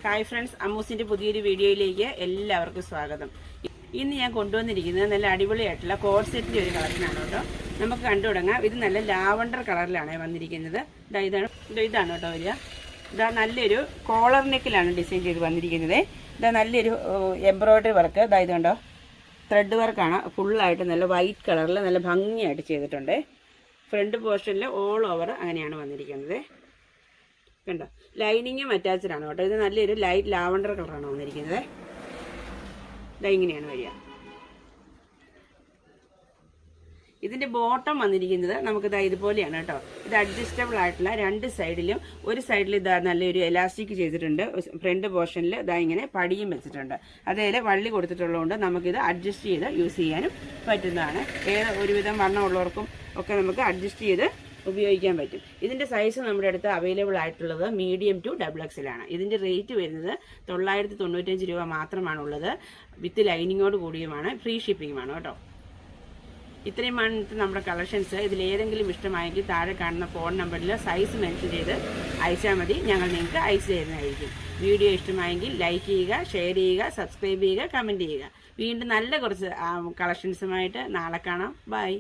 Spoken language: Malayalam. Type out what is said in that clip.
ഹായ് ഫ്രണ്ട്സ്, അമ്മൂസിൻ്റെ പുതിയൊരു വീഡിയോയിലേക്ക് എല്ലാവർക്കും സ്വാഗതം. ഇന്ന് ഞാൻ കൊണ്ടുവന്നിരിക്കുന്നത് നല്ല അടിപൊളിയായിട്ടുള്ള കോഡ് സെറ്റിൻ്റെ ഒരു കളക്ഷനാണ് കേട്ടോ. നമുക്ക് കണ്ടു തുടങ്ങാം. ഇത് നല്ല ലാവണ്ടർ കളറിലാണ് വന്നിരിക്കുന്നത്. ഇതാണ് കേട്ടോ വരിക. ഇതാ നല്ലൊരു കോളർ നെക്കിലാണ് ഡിസൈൻ ചെയ്ത് വന്നിരിക്കുന്നത്. ഇതാ നല്ലൊരു എംബ്രോയ്ഡറി വർക്ക്. ഇത് കണ്ടോ, ത്രെഡ് വർക്കാണ്. ഫുള്ളായിട്ട് നല്ല വൈറ്റ് കളറിൽ നല്ല ഭംഗിയായിട്ട് ചെയ്തിട്ടുണ്ട്. ഫ്രണ്ട് പോർഷനിൽ ഓൾ ഓവർ അങ്ങനെയാണ് വന്നിരിക്കുന്നത്. കണ്ടോ, ലൈനിങ്ങും അറ്റാച്ച്ഡ് ആണ് കേട്ടോ. ഇത് നല്ലൊരു ലൈറ്റ് ലാവണ്ടർ കളറാണ് വന്നിരിക്കുന്നത്. ഇങ്ങനെയാണ് വരിക. ഇതിൻ്റെ ബോട്ടം വന്നിരിക്കുന്നത് നമുക്കിതാ ഇതുപോലെയാണ് കേട്ടോ. ഇത് അഡ്ജസ്റ്റബിൾ ആയിട്ടുള്ള രണ്ട് സൈഡിലും. ഒരു സൈഡിൽ ഇതാ നല്ലൊരു എലാസ്റ്റിക് ചെയ്തിട്ടുണ്ട്. ഫ്രണ്ട് പോർഷനിൽ ഇതാ ഇങ്ങനെ പടിയും വെച്ചിട്ടുണ്ട്. അതേപോലെ വള്ളി കൊടുത്തിട്ടുള്ളതുകൊണ്ട് നമുക്കിത് അഡ്ജസ്റ്റ് ചെയ്ത് യൂസ് ചെയ്യാനും പറ്റുന്നതാണ്. ഒരുവിധം വണ്ണമുള്ളവർക്കും ഒക്കെ നമുക്ക് അഡ്ജസ്റ്റ് ചെയ്ത് ഉപയോഗിക്കാൻ പറ്റും. ഇതിൻ്റെ സൈസ് നമ്മുടെ അടുത്ത് അവൈലബിൾ ആയിട്ടുള്ളത് മീഡിയം ടു XXL ആണ്. ഇതിൻ്റെ റേറ്റ് വരുന്നത് 995 രൂപ മാത്രമാണുള്ളത്. വിത്ത് ലൈനിങ്ങോട് കൂടിയുമാണ്. ഫ്രീ ഷിപ്പിങ്ങുമാണ് കേട്ടോ. ഇത്രയുമാണ് നമ്മുടെ കളക്ഷൻസ്. ഇതിലേതെങ്കിലും ഇഷ്ടമായെങ്കിൽ താഴെ കാണുന്ന ഫോൺ നമ്പറിൽ സൈസ് മെൻഷൻ ചെയ്ത് അയച്ചാൽ മതി. ഞങ്ങൾ നിങ്ങൾക്ക് അയച്ചു തരുന്നതായിരിക്കും. വീഡിയോ ഇഷ്ടമായെങ്കിൽ ലൈക്ക് ചെയ്യുക, ഷെയർ ചെയ്യുക, സബ്സ്ക്രൈബ് ചെയ്യുക, കമൻറ്റ് ചെയ്യുക. വീണ്ടും നല്ല കുറച്ച് കളക്ഷൻസുമായിട്ട് നാളെ കാണാം. ബൈ.